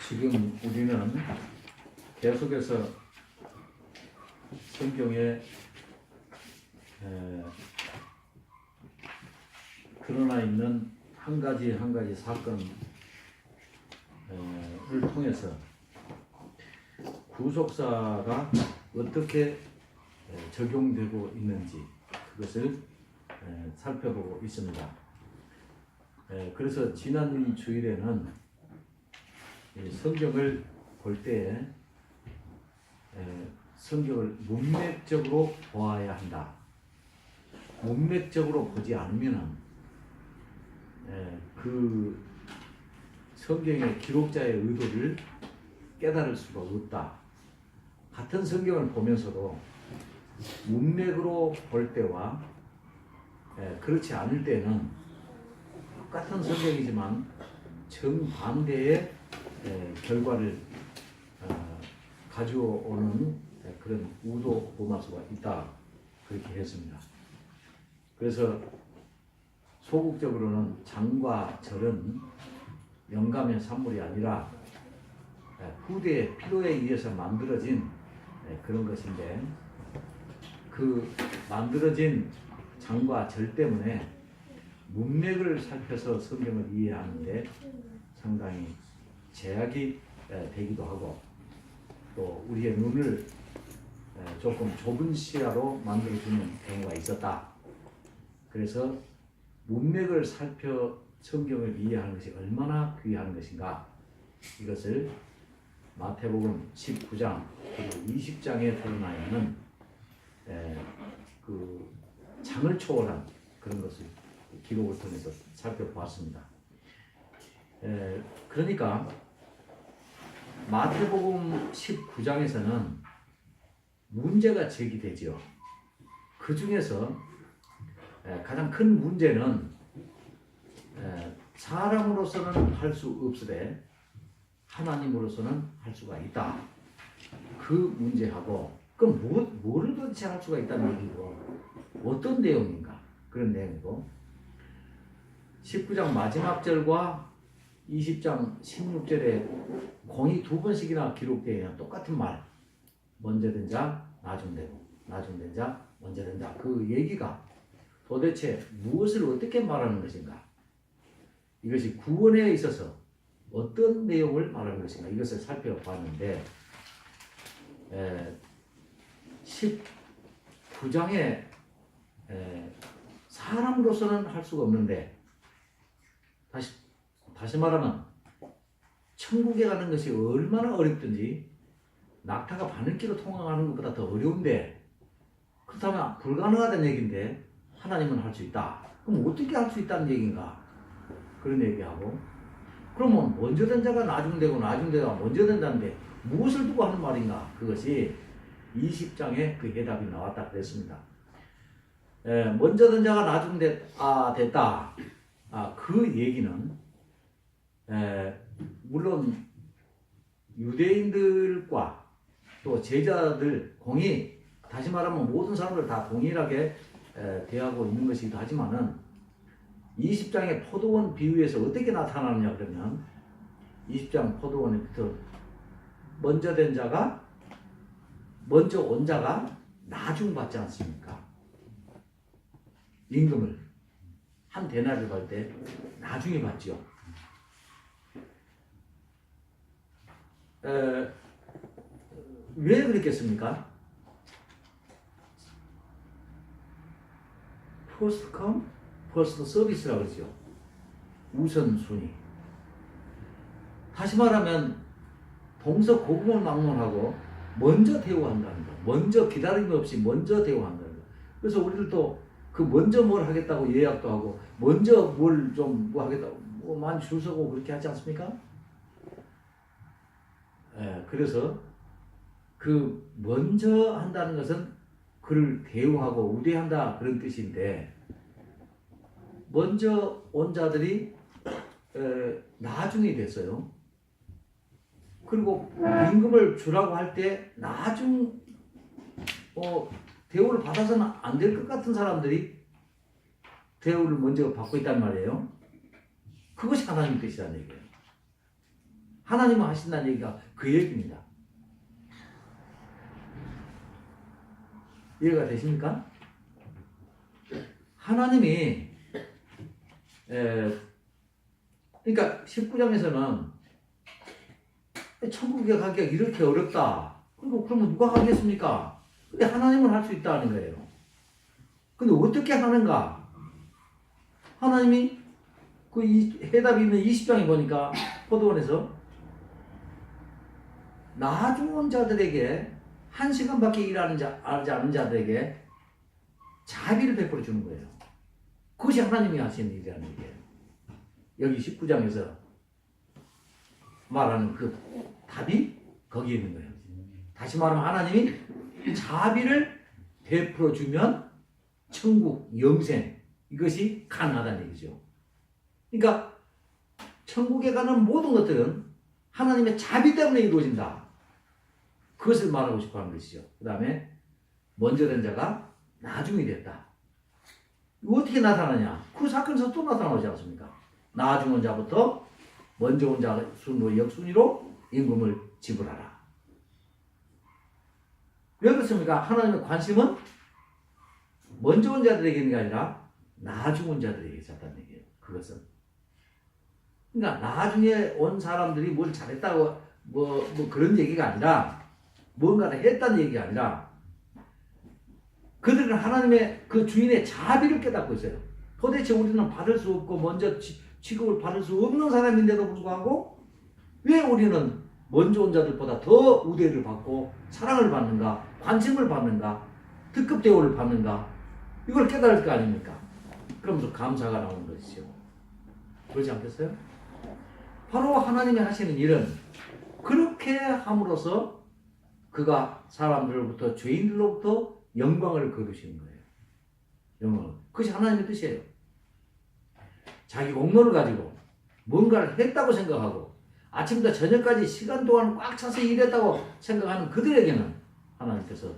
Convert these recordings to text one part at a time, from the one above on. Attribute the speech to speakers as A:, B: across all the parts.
A: 지금 우리는 계속해서 성경에 드러나 있는 한 가지 한 가지 사건을 통해서 구속사가 어떻게 적용되고 있는지 그것을 살펴보고 있습니다. 그래서 지난 주일에는 성경을 볼 때에 성경을 문맥적으로 보아야 한다. 문맥적으로 보지 않으면 그 성경의 기록자의 의도를 깨달을 수가 없다. 같은 성경을 보면서도 문맥으로 볼 때와 그렇지 않을 때는 똑같은 성경이지만 정반대의 결과를 가져오는 그런 우도 보마수가 있다. 그렇게 했습니다. 그래서 소극적으로는 장과 절은 영감의 산물이 아니라 후대의 필요에 의해서 만들어진 그런 것인데 그 만들어진 장과 절 때문에 문맥을 살펴서 성경을 이해하는데 상당히 제약이 되기도 하고 또 우리의 눈을 조금 좁은 시야로 만들어주는 경우가 있었다. 그래서 문맥을 살펴 성경을 이해하는 것이 얼마나 귀한 것인가 이것을 마태복음 19장 그리고 20장에 드러나 있는 그 장을 초월한 그런 것을 기록을 통해서 살펴보았습니다. 그러니까 마태복음 19장에서는 문제가 제기되죠. 그 중에서 가장 큰 문제는 사람으로서는 할 수 없으되 하나님으로서는 할 수가 있다. 그 문제하고 그럼 뭐를 도대체 할 수가 있다는 얘기고 어떤 내용인가 그런 내용이고 19장 마지막 절과 20장 16절에 공이 두 번씩이나 기록되어 있는 똑같은 말 먼저 된 자 나중 되고 나중 된 자 먼저 된 자 그 얘기가 도대체 무엇을 어떻게 말하는 것인가 이것이 구원에 있어서 어떤 내용을 말하는 것인가 이것을 살펴봤는데 19장에 사람으로서는 할 수가 없는데 다시 말하면 천국에 가는 것이 얼마나 어렵든지 낙타가 바늘기로 통과하는 것보다 더 어려운데 그렇다면 불가능하다는 얘기인데 하나님은 할 수 있다. 그럼 어떻게 할 수 있다는 얘기인가? 그런 얘기하고 그러면 먼저 된 자가 나중 되고 나중 되가 먼저 된다는데 무엇을 두고 하는 말인가? 그것이 20장에 그 해답이 나왔다 그랬습니다. 먼저 된 자가 나중 됐다. 그 얘기는 물론 유대인들과 또 제자들 다시 말하면 모든 사람들 다 동일하게 대하고 있는 것이기도 하지만은 20장의 포도원 비유에서 어떻게 나타나느냐 그러면 20장 포도원부터 먼저 온 자가 나중 받지 않습니까? 임금을 한 데나리를 받을 때 나중에 받죠. 왜 그랬겠습니까? First come, first service라고 그러죠. 우선순위. 다시 말하면 동서고금을망론하고 먼저 대우한다는 거. 먼저 기다림이 없이 먼저 대우한다는 거. 그래서 우리들도 그 먼저 뭘 하겠다고 예약도 하고 먼저 뭘 좀 뭐 하겠다고 많이 줄 서고 그렇게 하지 않습니까? 그래서 그 먼저 한다는 것은 그를 대우하고 우대한다 그런 뜻인데 먼저 온 자들이 나중이 됐어요. 그리고 임금을 주라고 할 때 나중 대우를 받아서는 안 될 것 같은 사람들이 대우를 먼저 받고 있단 말이에요. 그것이 하나님 뜻이라는 얘기예요. 하나님은 하신다는 얘기가 그 얘기입니다. 이해가 되십니까? 하나님이 그러니까 19장에서는 천국에 가기가 이렇게 어렵다. 그러면 누가 가겠습니까? 근데 하나님은 할 수 있다는 거예요. 근데 어떻게 하는가? 하나님이 그 해답이 있는 20장에 보니까 포도원에서 나중 자들에게 1시간밖에 일하지 않은 자들에게 자비를 베풀어 주는 거예요. 그것이 하나님이 하시는 일이라는 얘기예요. 여기 19장에서 말하는 그 답이 거기에 있는 거예요. 다시 말하면 하나님이 자비를 베풀어 주면 천국, 영생 이것이 가능하다는 얘기죠. 그러니까 천국에 가는 모든 것들은 하나님의 자비 때문에 이루어진다. 그것을 말하고 싶어 하는 것이죠. 그 다음에 먼저 된 자가 나중이 됐다. 이거 어떻게 나타나냐? 그 사건에서 또 나타나지 않습니까? 나중 온 자부터 먼저 온 자 순으로 역순위로 임금을 지불하라. 왜 그렇습니까? 하나님의 관심은 먼저 온 자들에게 있는 게 아니라 나중 온 자들에게 있었다는 얘기예요. 그것은. 그러니까 나중에 온 사람들이 뭘 잘했다고 뭐 그런 얘기가 아니라 뭔가를 했다는 얘기가 아니라 그들은 하나님의 그 주인의 자비를 깨닫고 있어요. 도대체 우리는 받을 수 없고 먼저 취급을 받을 수 없는 사람인데도 불구하고 왜 우리는 먼저 온 자들보다 더 우대를 받고 사랑을 받는가, 관심을 받는가, 특급 대우를 받는가, 이걸 깨달을 거 아닙니까? 그러면서 감사가 나오는 것이죠. 그렇지 않겠어요? 바로 하나님이 하시는 일은 그렇게 함으로써 그가 사람들로부터, 죄인들로부터 영광을 거두시는 거예요. 영광을. 그것이 하나님의 뜻이에요. 자기 공로를 가지고 뭔가를 했다고 생각하고 아침부터 저녁까지 시간 동안 꽉 차서 일했다고 생각하는 그들에게는 하나님께서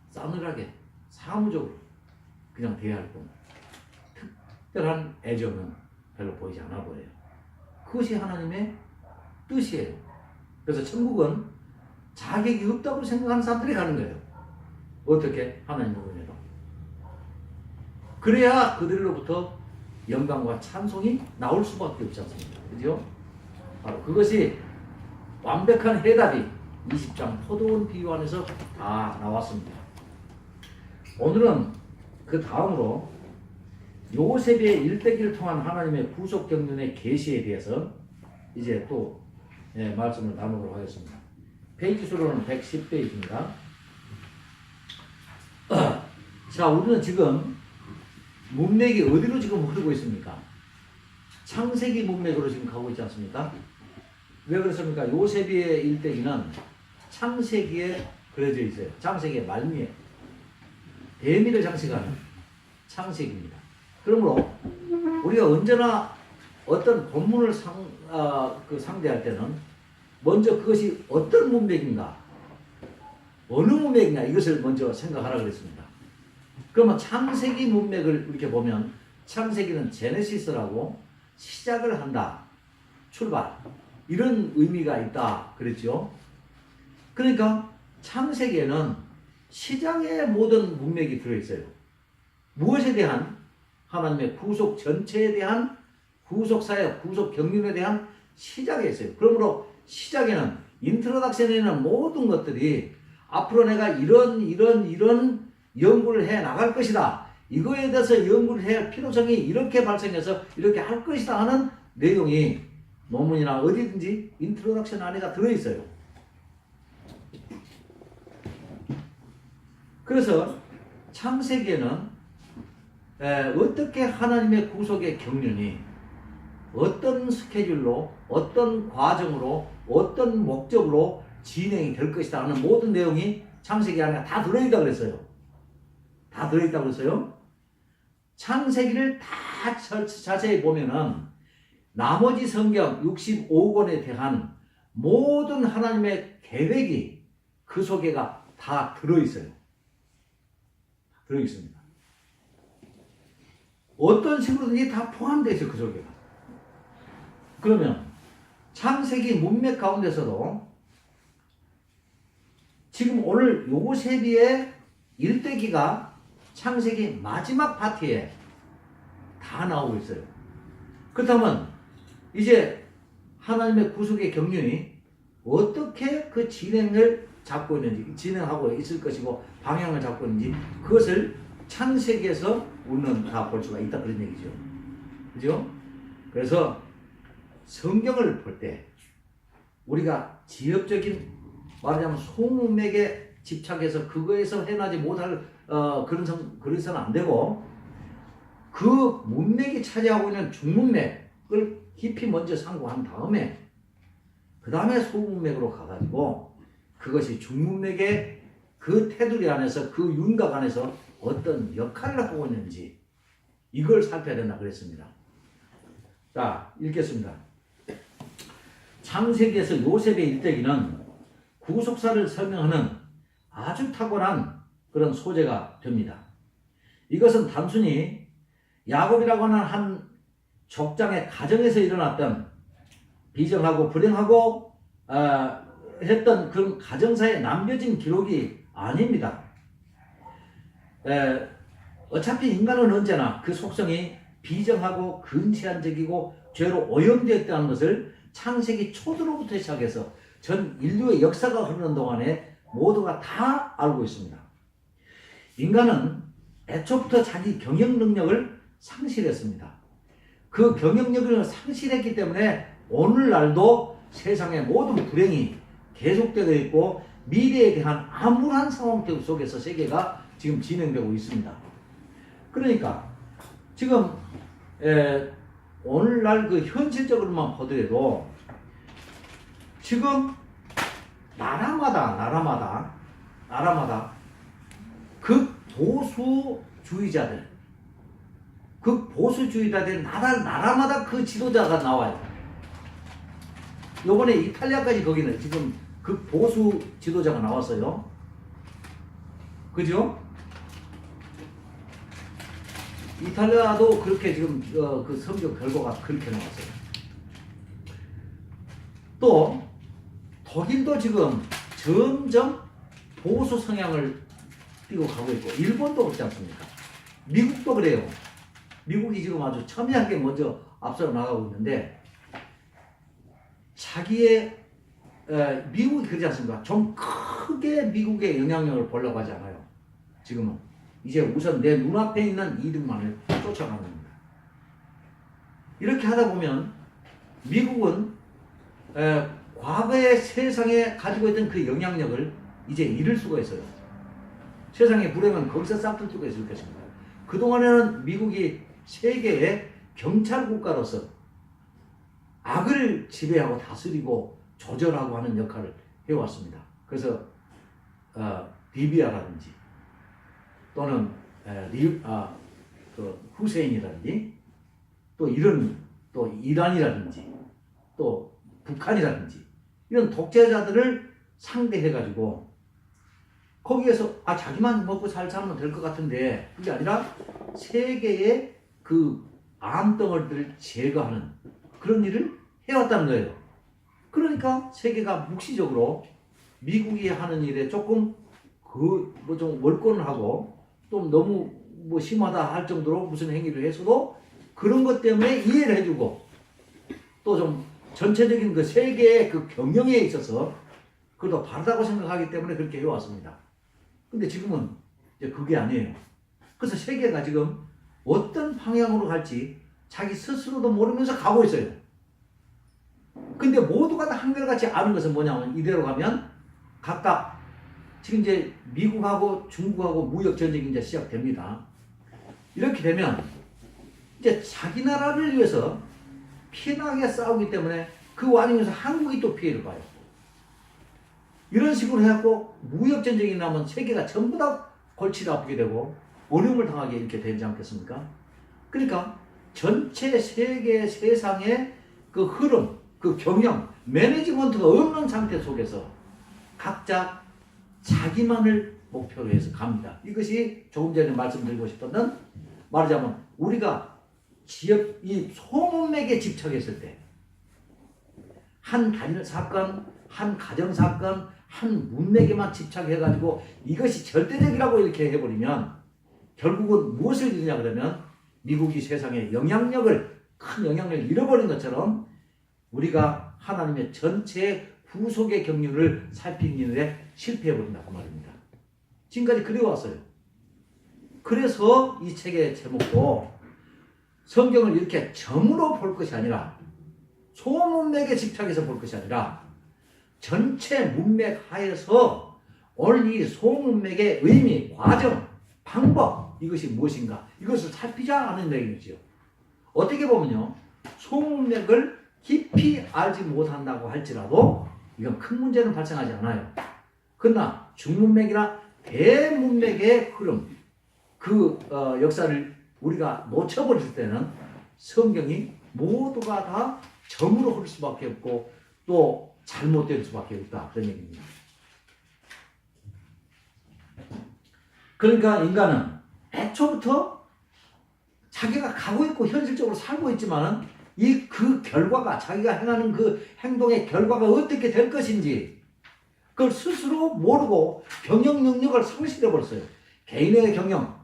A: 싸늘하게 사무적으로 그냥 대할 뿐 특별한 애정은 별로 보이지 않아 보여요. 그것이 하나님의 뜻이에요. 그래서 천국은 자격이 없다고 생각하는 사람들이 가는 거예요. 어떻게? 하나님의 은혜로. 그래야 그들로부터 영광과 찬송이 나올 수밖에 없지 않습니까? 그죠? 바로 그것이 완벽한 해답이 20장 포도원 비유 안에서 다 나왔습니다. 오늘은 그 다음으로 요셉의 일대기를 통한 하나님의 구속 경륜의 계시에 대해서 이제 또 말씀을 나누도록 하겠습니다. 페이지 수로는 110페이지입니다. 자, 우리는 지금 문맥이 어디로 지금 흐르고 있습니까? 창세기 문맥으로 지금 가고 있지 않습니까? 왜 그렇습니까? 요셉의 일대기는 창세기에 그려져 있어요. 창세기의 말미에 대미를 장식하는 창세기입니다. 그러므로 우리가 언제나 어떤 본문을 상대할 때는 먼저 그것이 어떤 문맥인가, 어느 문맥이냐 이것을 먼저 생각하라 그랬습니다. 그러면 창세기 문맥을 이렇게 보면 창세기는 제네시스라고 시작을 한다, 출발, 이런 의미가 있다 그랬죠. 그러니까 창세기에는 시작의 모든 문맥이 들어있어요. 무엇에 대한? 하나님의 구속 전체에 대한 구속사역, 구속 경륜에 대한 시작에 있어요. 그러므로 시작에는, 인트로덕션에는 모든 것들이 앞으로 내가 이런 연구를 해 나갈 것이다, 이거에 대해서 연구를 해야 할 필요성이 이렇게 발생해서 이렇게 할 것이다 하는 내용이 논문이나 어디든지 인트로덕션 안에가 들어있어요. 그래서 창세기에는 어떻게 하나님의 구속의 경륜이 어떤 스케줄로, 어떤 과정으로, 어떤 목적으로 진행이 될 것이다 하는 모든 내용이 창세기 안에 다 들어있다 그랬어요. 다 들어있다고 그랬어요. 창세기를 다 자세히 보면은 나머지 성경 65권에 대한 모든 하나님의 계획이 그 속에가 다 들어있어요. 들어있습니다. 어떤 식으로든지 다 포함되어 있어요. 그 속에가. 그러면 창세기 문맥 가운데서도 지금 오늘 요셉의 일대기가 창세기 마지막 파트에 다 나오고 있어요. 그렇다면 이제 하나님의 구속의 경륜이 어떻게 그 진행을 잡고 있는지, 진행하고 있을 것이고 방향을 잡고 있는지 그것을 창세기에서 우리는 다 볼 수가 있다 그런 얘기죠. 그죠? 그래서 성경을 볼 때 우리가 지엽적인 말하자면 소문맥에 집착해서 그거에서 해나지 못할 그래서는 안 되고 그 문맥이 차지하고 있는 중문맥을 깊이 먼저 상고한 다음에 그 다음에 소문맥으로 가가지고 그것이 중문맥의 그 테두리 안에서 그 윤곽 안에서 어떤 역할을 하고 있는지 이걸 살펴야 된다 그랬습니다. 자, 읽겠습니다. 창세기에서 요셉의 일대기는 구속사를 설명하는 아주 탁월한 그런 소재가 됩니다. 이것은 단순히 야곱이라고 하는 한 족장의 가정에서 일어났던 비정하고 불행하고 했던 그런 가정사에 남겨진 기록이 아닙니다. 어차피 인간은 언제나 그 속성이 비정하고 근시안적이고 죄로 오염되었다는 것을 창세기 초도로부터 시작해서 전 인류의 역사가 흐르는 동안에 모두가 다 알고 있습니다. 인간은 애초부터 자기 경영 능력을 상실했습니다. 그 경영력을 상실했기 때문에 오늘날도 세상의 모든 불행이 계속되고 있고 미래에 대한 암울한 상황 속에서 세계가 지금 진행되고 있습니다. 그러니까 지금 오늘날 그 현실적으로만 보더라도 지금 나라마다 극보수주의자들 나라마다 그 지도자가 나와요. 요번에 이탈리아까지 거기는 지금 극보수 지도자가 나왔어요. 그죠? 이탈리아도 그렇게 지금 그 성경 결과가 그렇게 나왔어요. 또 독일도 지금 점점 보수 성향을 띠고 가고 있고 일본도 그렇지 않습니까? 미국도 그래요. 미국이 지금 아주 첨예하게 먼저 앞서 나가고 있는데 미국이 그러지 않습니까? 좀 크게 미국의 영향력을 보려고 하지 않아요. 지금은 이제 우선 내 눈앞에 있는 이득만을 쫓아가는 겁니다. 이렇게 하다 보면 미국은 과거의 세상에 가지고 있던 그 영향력을 이제 잃을 수가 있어요. 세상의 불행은 거기서 싹틀 수가 있을 것입니다. 그동안에는 미국이 세계의 경찰 국가로서 악을 지배하고 다스리고 조절하고 하는 역할을 해왔습니다. 그래서 리비아라든지 또는 그 후세인이라든지 또 이란이라든지 또 북한이라든지 이런 독재자들을 상대해가지고 거기에서 자기만 먹고 살면 될 것 같은데 그게 아니라 세계의 그 암덩어리들을 제거하는 그런 일을 해왔다는 거예요. 그러니까 세계가 묵시적으로 미국이 하는 일에 조금 좀 월권을 하고 좀 너무 심하다 할 정도로 무슨 행위를 해서도 그런 것 때문에 이해를 해주고 또 좀 전체적인 그 세계의 그 경영에 있어서 그래도 바르다고 생각하기 때문에 그렇게 해왔습니다. 근데 지금은 이제 그게 아니에요. 그래서 세계가 지금 어떤 방향으로 갈지 자기 스스로도 모르면서 가고 있어요. 근데 모두가 다 한결같이 아는 것은 뭐냐면 이대로 가면 각각 지금 이제 미국하고 중국하고 무역 전쟁이 이제 시작됩니다. 이렇게 되면 이제 자기 나라를 위해서 피나게 싸우기 때문에 그 와중에서 한국이 또 피해를 봐요. 이런 식으로 해갖고 무역 전쟁이 나면 세계가 전부 다 골치를 아프게 되고 어려움을 당하게 이렇게 되지 않겠습니까? 그러니까 전체 세계 세상의 그 흐름, 그 경영, 매니지먼트가 없는 상태 속에서 각자 자기만을 목표로 해서 갑니다. 이것이 조금 전에 말씀드리고 싶었던 말하자면 우리가 이 소문맥에 집착했을 때 한 단일 사건, 한 가정 사건, 한 문맥에만 집착해가지고 이것이 절대적이라고 이렇게 해버리면 결국은 무엇을 이루냐 그러면 미국이 세상에 큰 영향력을 잃어버린 것처럼 우리가 하나님의 전체 구속의 경륜을 살피는 일에 실패해버린다고 말입니다. 지금까지 그래왔어요. 그래서 이 책의 제목도 성경을 이렇게 점으로 볼 것이 아니라 소문맥에 집착해서 볼 것이 아니라 전체 문맥 하에서 오늘 이 소문맥의 의미, 과정, 방법 이것이 무엇인가 이것을 살피자 하는 내용이지요. 어떻게 보면요. 소문맥을 깊이 알지 못한다고 할지라도 이건 큰 문제는 발생하지 않아요. 그러나 중문맥이나 대문맥의 흐름 그 역사를 우리가 놓쳐버릴 때는 성경이 모두가 다 점으로 흐를 수밖에 없고 또 잘못될 수밖에 없다 그런 얘기입니다. 그러니까 인간은 애초부터 자기가 가고 있고 현실적으로 살고 있지만은 그 결과가 자기가 행하는 그 행동의 결과가 어떻게 될 것인지 그걸 스스로 모르고 경영 능력을 상실해 버렸어요. 개인의 경영,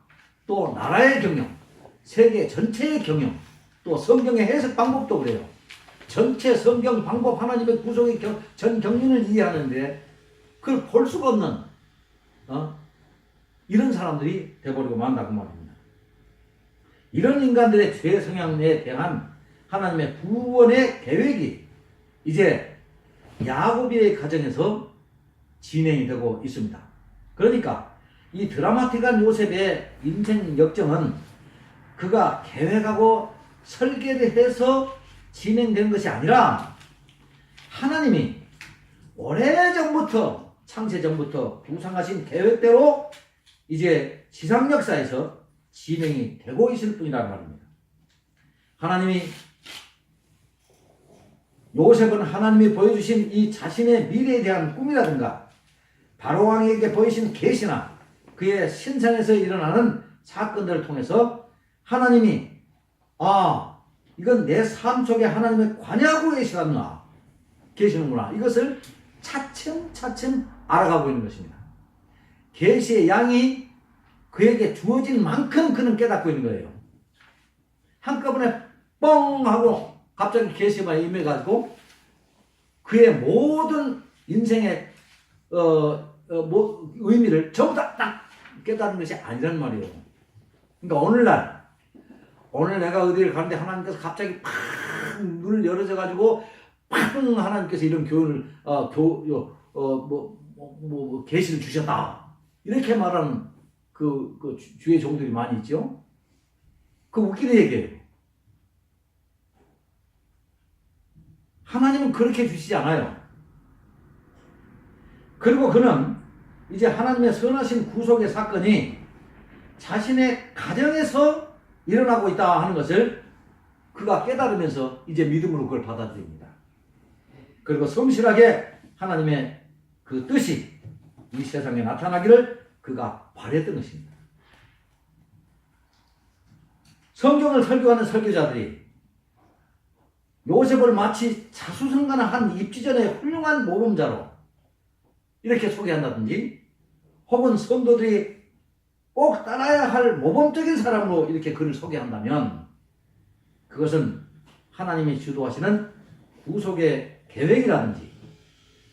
A: 또 나라의 경영, 세계 전체의 경영, 또 성경의 해석 방법도 그래요. 전체 성경 방법 하나님의 구속의 전 경륜을 이해하는데 그걸 볼 수가 없는 이런 사람들이 돼버리고 만다고 말입니다. 이런 인간들의 죄 성향에 대한 하나님의 구원의 계획이 이제 야곱의 가정에서 진행이 되고 있습니다. 그러니까 이 드라마틱한 요셉의 인생 역정은 그가 계획하고 설계를 해서 진행된 것이 아니라 하나님이 오래전부터 창세전부터 구상하신 계획대로 이제 지상 역사에서 진행이 되고 있을 뿐이라는 말입니다. 하나님이 요셉은 하나님이 보여주신 이 자신의 미래에 대한 꿈이라든가 바로왕에게 보이신 계시나 그의 신상에서 일어나는 사건들을 통해서 하나님이 이건 내 삶 속에 하나님의 관여하고 계시는구나 이것을 차츰차츰 알아가고 있는 것입니다. 계시의 양이 그에게 주어진 만큼 그는 깨닫고 있는 거예요. 한꺼번에 뻥 하고 갑자기 계시가 임해가지고 그의 모든 인생의 의미를 전부 다 딱 깨닫는 것이 아니란 말이에요. 그러니까 오늘 내가 어디를 가는데 하나님께서 갑자기 팍 눈을 열어줘가지고 팍 하나님께서 이런 교훈을 계시를 주셨다 이렇게 말하는 그 주의 종들이 많이 있죠. 그 웃기는 얘기예요. 하나님은 그렇게 주시지 않아요. 그리고 그는 이제 하나님의 선하신 구속의 사건이 자신의 가정에서 일어나고 있다 하는 것을 그가 깨달으면서 이제 믿음으로 그걸 받아들입니다. 그리고 성실하게 하나님의 그 뜻이 이 세상에 나타나기를 그가 바랬던 것입니다. 성경을 설교하는 설교자들이 요셉을 마치 자수성가한 입지전의 훌륭한 모범자로 이렇게 소개한다든지 혹은 성도들이 꼭 따라야 할 모범적인 사람으로 이렇게 그를 소개한다면 그것은 하나님이 주도하시는 구속의 계획이라든지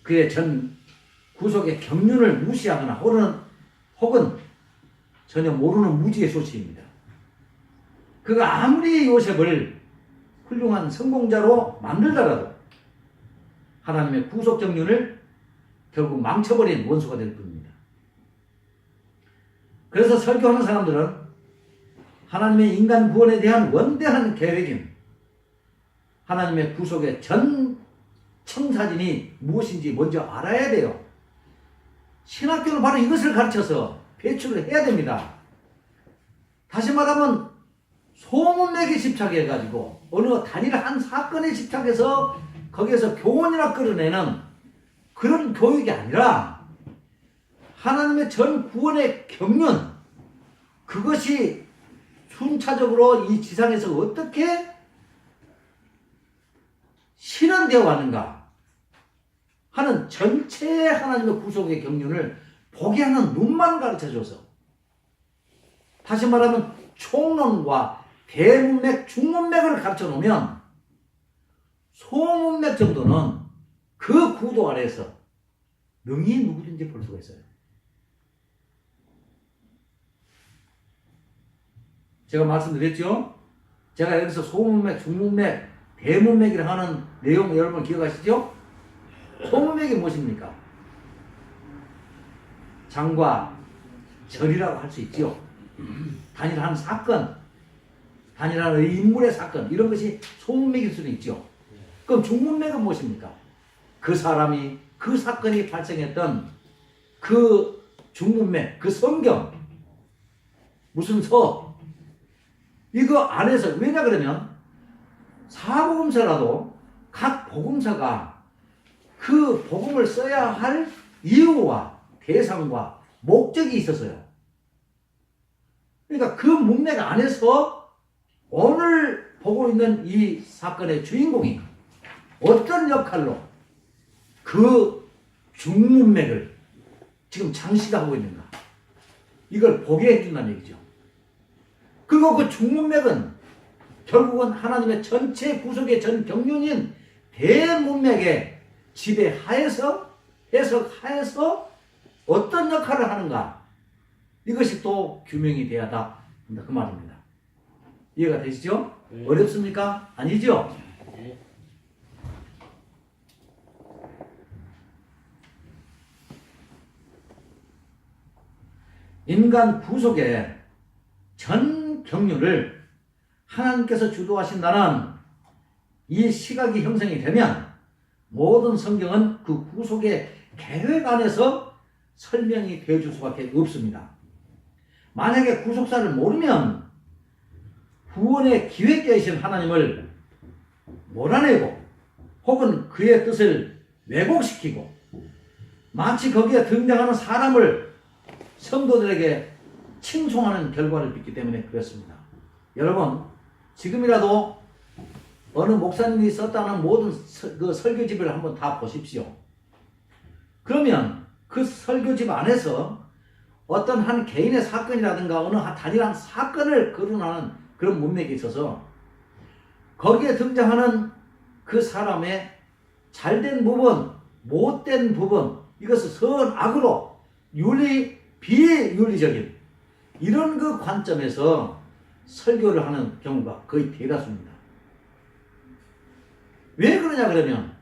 A: 그의 전 구속의 경륜을 무시하거나 혹은 전혀 모르는 무지의 소치입니다. 그가 아무리 요셉을 훌륭한 성공자로 만들더라도 하나님의 구속 경륜을 결국 망쳐버린 원수가 될 뿐입니다. 그래서 설교하는 사람들은 하나님의 인간 구원에 대한 원대한 계획인 하나님의 구속의 전 청사진이 무엇인지 먼저 알아야 돼요. 신학교는 바로 이것을 가르쳐서 배출을 해야 됩니다. 다시 말하면 소문맥에 집착해가지고 어느 단일한 사건에 집착해서 거기에서 교훈이나 끌어내는 그런 교육이 아니라 하나님의 전 구원의 경륜 그것이 순차적으로 이 지상에서 어떻게 실현되어 왔는가 하는 전체 하나님의 구속의 경륜을 보게 하는 눈만 가르쳐줘서, 다시 말하면 총론과 대문맥, 중문맥을 가르쳐 놓으면 소문맥 정도는 그 구도 아래에서 능히 누구든지 볼 수가 있어요. 제가 말씀드렸죠? 제가 여기서 소문맥, 중문맥, 대문맥이라 하는 내용 여러분 기억하시죠? 소문맥이 무엇입니까? 장과 절이라고 할 수 있지요. 단일한 사건, 단일한 인물의 사건, 이런 것이 소문맥일 수는 있죠. 그럼 중문맥은 무엇입니까? 그 사람이, 그 사건이 발생했던 그 중문맥, 그 성경, 무슨 서, 이거 안에서, 왜냐 그러면 사복음서라도 각 복음서가 그 복음을 써야 할 이유와 대상과 목적이 있어서요. 그러니까 그 문맥 안에서 오늘 보고 있는 이 사건의 주인공이 어떤 역할로 그 중문맥을 지금 장시가 하고 있는가, 이걸 보게 해준다는 얘기죠. 그리고 그 중문맥은 결국은 하나님의 전체 구속의 전 경륜인 대문맥의 지배하에서, 해석하에서 어떤 역할을 하는가, 이것이 또 규명이 돼야 한다, 그 말입니다. 이해가 되시죠? 네. 어렵습니까? 아니죠? 네. 인간 구속의 전 경륜을 하나님께서 주도하신다는 이 시각이 형성이 되면 모든 성경은 그 구속의 계획 안에서 설명이 되어줄 수밖에 없습니다. 만약에 구속사를 모르면 구원의 기획자이신 하나님을 몰아내고 혹은 그의 뜻을 왜곡시키고 마치 거기에 등장하는 사람을 성도들에게 칭송하는 결과를 빚기 때문에 그렇습니다. 여러분, 지금이라도 어느 목사님이 썼다는 모든 그 설교집을 한번 다 보십시오. 그러면 그 설교집 안에서 어떤 한 개인의 사건이라든가 어느 단일한 사건을 거론하는 그런 문맥이 있어서 거기에 등장하는 그 사람의 잘된 부분, 못된 부분, 이것을 선악으로 비윤리적인 이런 그 관점에서 설교를 하는 경우가 거의 대다수입니다. 왜 그러냐 그러면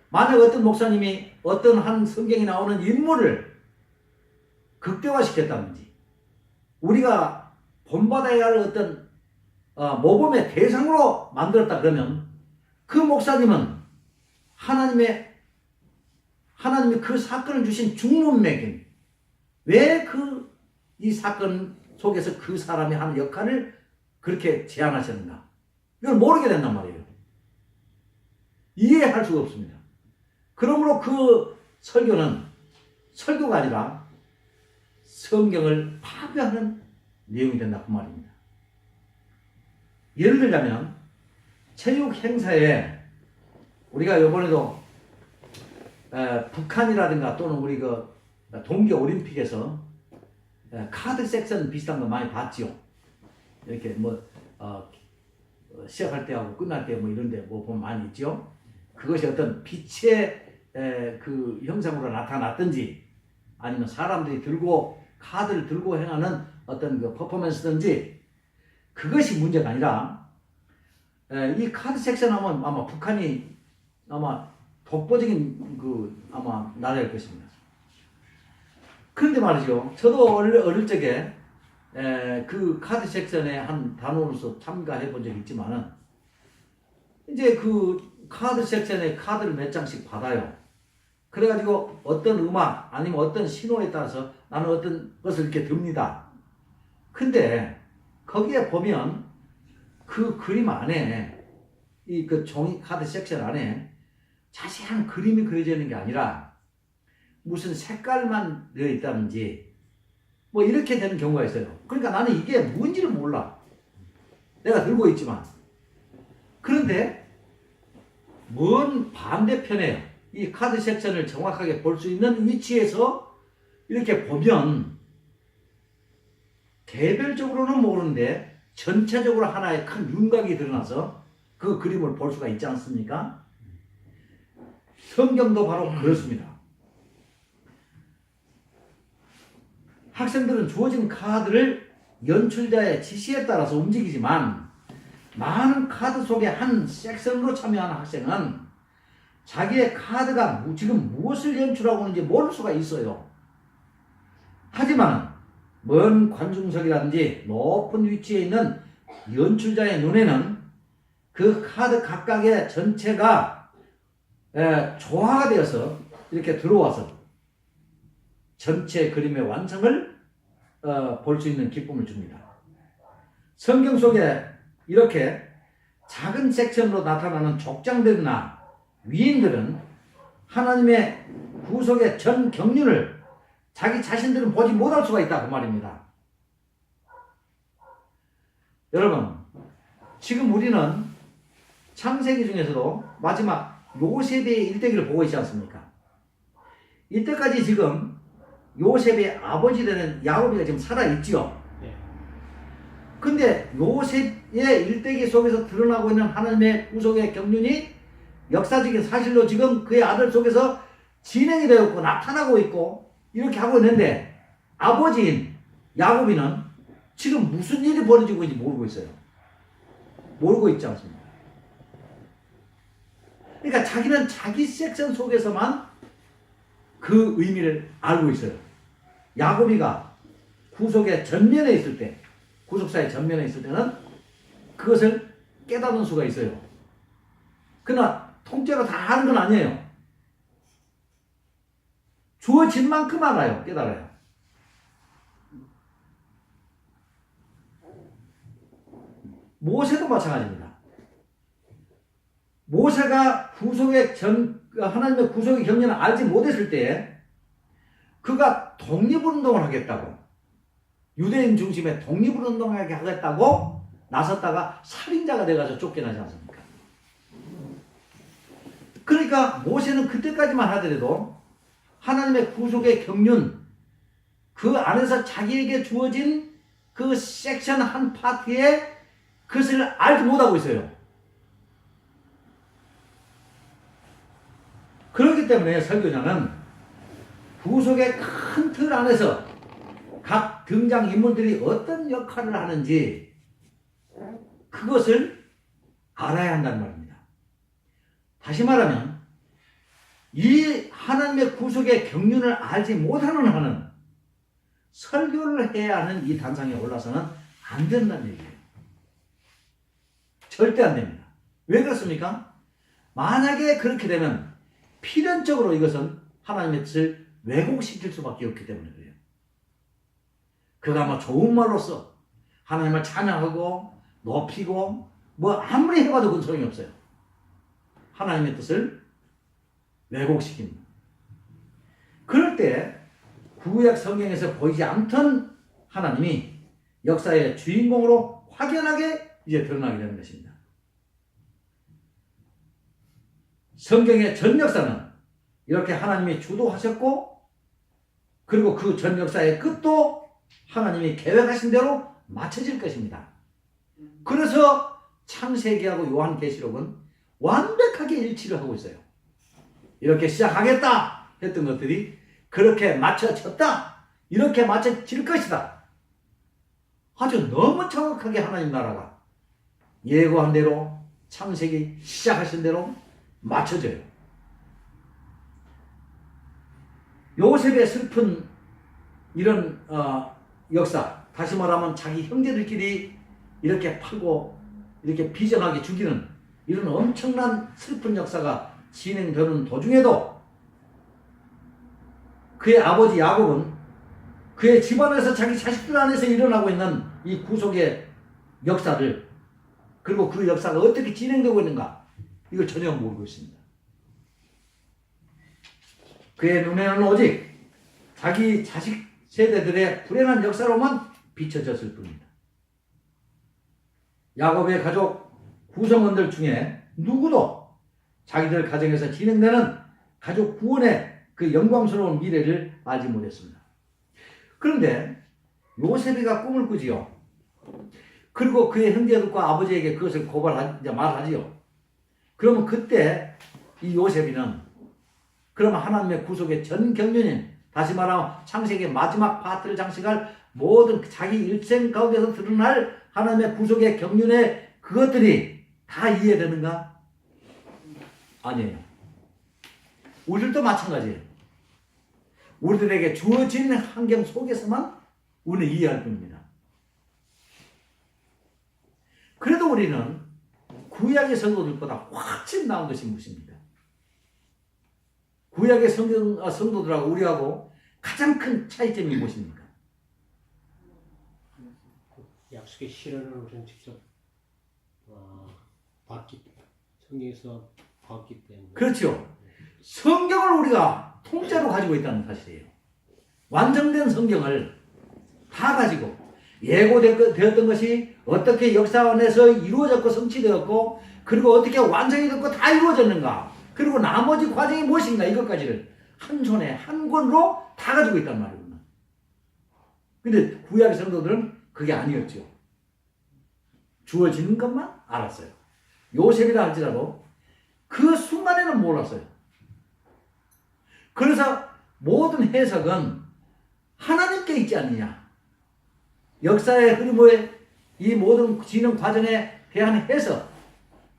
A: 만약 어떤 목사님이 어떤 한 성경에 나오는 인물을 극대화시켰다든지 우리가 본받아야 할 어떤 모범의 대상으로 만들었다 그러면 그 목사님은 하나님이 그 사건을 주신 중문맥인 왜 이 사건 속에서 그 사람이 하는 역할을 그렇게 제안하셨는가, 이걸 모르게 된단 말이에요. 이해할 수가 없습니다. 그러므로 그 설교는 설교가 아니라 성경을 파괴하는 내용이 된다 그 말입니다. 예를 들자면 체육 행사에 우리가 이번에도 북한이라든가 또는 우리 그 동계 올림픽에서 카드 섹션 비슷한 거 많이 봤죠. 이렇게 뭐 시작할 때하고 끝날 때 뭐 이런데 뭐 보면 많이 있죠. 그것이 어떤 빛의 그 형상으로 나타났든지 아니면 사람들이 카드를 들고 행하는 어떤 그 퍼포먼스든지 그것이 문제가 아니라 이 카드 섹션 하면 아마 북한이 아마 독보적인 그 아마 나라일 것입니다. 그런데 말이죠. 저도 어릴 적에 그 카드 섹션에 한 단원으로서 참가해 본 적이 있지만은 이제 그 카드 섹션에 카드를 몇 장씩 받아요. 그래가지고 어떤 음악 아니면 어떤 신호에 따라서 나는 어떤 것을 이렇게 듭니다. 근데 거기에 보면 그 그림 안에 이 그 종이 카드 섹션 안에 자세한 그림이 그려져 있는 게 아니라 무슨 색깔만 되어 있다든지 뭐 이렇게 되는 경우가 있어요. 그러니까 나는 이게 뭔지를 몰라. 내가 들고 있지만. 그런데 먼 반대편에 이 카드 섹션을 정확하게 볼 수 있는 위치에서 이렇게 보면 개별적으로는 모르는데 전체적으로 하나의 큰 윤곽이 드러나서 그 그림을 볼 수가 있지 않습니까? 성경도 바로 그렇습니다. 학생들은 주어진 카드를 연출자의 지시에 따라서 움직이지만 많은 카드 속에 한 섹션으로 참여하는 학생은 자기의 카드가 지금 무엇을 연출하고 있는지 모를 수가 있어요. 하지만 먼 관중석이라든지 높은 위치에 있는 연출자의 눈에는 그 카드 각각의 전체가 조화가 되어서 이렇게 들어와서 전체 그림의 완성을 볼 수 있는 기쁨을 줍니다. 성경 속에 이렇게 작은 섹션으로 나타나는 족장들이나 위인들은 하나님의 구속의 전 경륜을 자기 자신들은 보지 못할 수가 있다 그 말입니다. 여러분, 지금 우리는 창세기 중에서도 마지막 요셉의 일대기를 보고 있지 않습니까? 이때까지 지금 요셉의 아버지 되는 야곱이가 지금 살아있지요. 근데 요셉의 일대기 속에서 드러나고 있는 하나님의 구속의 경륜이 역사적인 사실로 지금 그의 아들 속에서 진행이 되었고 나타나고 있고 이렇게 하고 있는데 아버지인 야곱이는 지금 무슨 일이 벌어지고 있는지 모르고 있어요. 모르고 있지 않습니까? 그러니까 자기는 자기 섹션 속에서만 그 의미를 알고 있어요. 야곱이가 구속의 전면에 있을 때, 구속사의 전면에 있을 때는 그것을 깨닫는 수가 있어요. 그러나 통째로 다 하는 건 아니에요. 주어진 만큼 알아요. 깨달아요. 모세도 마찬가지입니다. 모세가 하나님의 구속의 경륜을 알지 못했을 때 그가 독립운동을 하겠다고, 유대인 중심의 독립운동을 하겠다고 나섰다가 살인자가 돼가지고 쫓겨나지 않습니까? 그러니까 모세는 그때까지만 하더라도 하나님의 구속의 경륜, 그 안에서 자기에게 주어진 그 섹션 한 파트에 그것을 알지 못하고 있어요. 그렇기 때문에 설교자는 구속의 큰 틀 안에서 각 등장인물들이 어떤 역할을 하는지 그것을 알아야 한다는 말입니다. 다시 말하면 이 하나님의 구속의 경륜을 알지 못하는 한은 설교를 해야 하는 이 단상에 올라서는 안 된다는 얘기예요. 절대 안 됩니다. 왜 그렇습니까? 만약에 그렇게 되면 필연적으로 이것은 하나님의 뜻을 왜곡시킬 수밖에 없기 때문에 그래요. 그가 뭐 좋은 말로써 하나님을 찬양하고 높이고 뭐 아무리 해봐도 그건 소용이 없어요. 하나님의 뜻을 왜곡시킵니다. 그럴 때 구약 성경에서 보이지 않던 하나님이 역사의 주인공으로 확연하게 이제 드러나게 되는 것입니다. 성경의 전 역사는 이렇게 하나님이 주도하셨고 그리고 그 전 역사의 끝도 하나님이 계획하신 대로 맞춰질 것입니다. 그래서 창세기하고 요한계시록은 완벽하게 일치를 하고 있어요. 이렇게 시작하겠다 했던 것들이 그렇게 맞춰졌다. 이렇게 맞춰질 것이다. 아주 너무 정확하게 하나님 나라가 예고한 대로 창세기 시작하신 대로 맞춰져요. 요셉의 슬픈 이런 역사, 다시 말하면 자기 형제들끼리 이렇게 파고 이렇게 비정하게 죽이는 이런 엄청난 슬픈 역사가 진행되는 도중에도 그의 아버지 야곱은 그의 집안에서 자기 자식들 안에서 일어나고 있는 이 구속의 역사를, 그리고 그 역사가 어떻게 진행되고 있는가, 이걸 전혀 모르고 있습니다. 그의 눈에는 오직 자기 자식 세대들의 불행한 역사로만 비춰졌을 뿐입니다. 야곱의 가족 구성원들 중에 누구도 자기들 가정에서 진행되는 가족 구원의 그 영광스러운 미래를 알지 못했습니다. 그런데 요셉이가 꿈을 꾸지요. 그리고 그의 형제들과 아버지에게 그것을 말하지요. 그러면 그때 이 요셉이는 그러면 하나님의 구속의 전 경륜인, 다시 말하면 창세기의 마지막 파트를 장식할 모든 자기 일생 가운데서 드러날 하나님의 구속의 경륜의 그것들이 다 이해되는가? 아니에요. 우리들도 마찬가지예요. 우리들에게 주어진 환경 속에서만 우리는 이해할 뿐입니다. 그래도 우리는 구약의 성도들보다 훨씬 나은 것이 무엇입니까? 구약의 성도들하고 우리하고 가장 큰 차이점이 무엇입니까?
B: 약속의 실현을 우리는 직접 봤기 때문에, 성경에서 봤기 때문에.
A: 그렇죠. 성경을 우리가 통째로 가지고 있다는 사실이에요. 완성된 성경을 다 가지고 예고되었던 것이 어떻게 역사 안에서 이루어졌고 성취되었고 그리고 어떻게 완성이 됐고 다 이루어졌는가, 그리고 나머지 과정이 무엇인가, 이것까지를 한 손에 한 권으로 다 가지고 있단 말이구나. 근데 구약의 성도들은 그게 아니었죠. 주어지는 것만 알았어요. 요셉이라 할지라도 그 순간에는 몰랐어요. 그래서 모든 해석은 하나님께 있지 않느냐. 역사의 흐름의 이 모든 진행 과정에 대한 해석,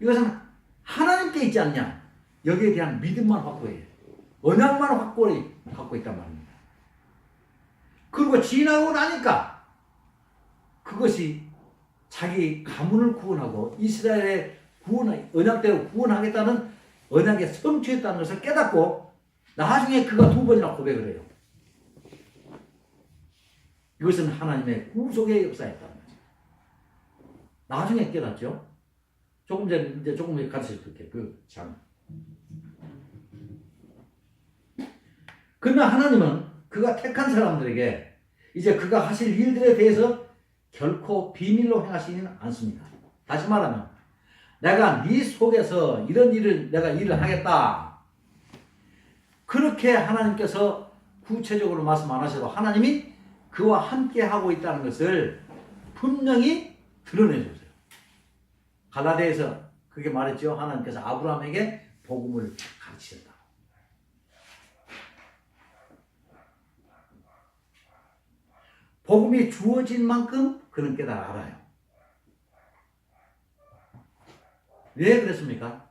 A: 이것은 하나님께 있지 않냐. 여기에 대한 믿음만 확보해요. 언약만 확고히 갖고 있단 말입니다. 그리고 지나고 나니까 그것이 자기 가문을 구원하고 이스라엘의 언약대로 구원하겠다는 언약에 성취했다는 것을 깨닫고 나중에 그가 2번이나 고백을 해요. 이것은 하나님의 구속의 역사였다는 거죠. 나중에 깨닫죠. 조금 전에 가르쳐 줄게. 그 장. 그러나 하나님은 그가 택한 사람들에게 이제 그가 하실 일들에 대해서 결코 비밀로 행하시지는 않습니다. 다시 말하면 내가 네 속에서 이런 일을 내가 일을 하겠다. 그렇게 하나님께서 구체적으로 말씀 안 하셔도 하나님이 그와 함께 하고 있다는 것을 분명히 드러내 주세요. 갈라디아에서 그게 말했죠. 하나님께서 아브라함에게 복음을 가르치셨다. 복음이 주어진 만큼 그는 깨달아 알아요. 왜 그랬습니까?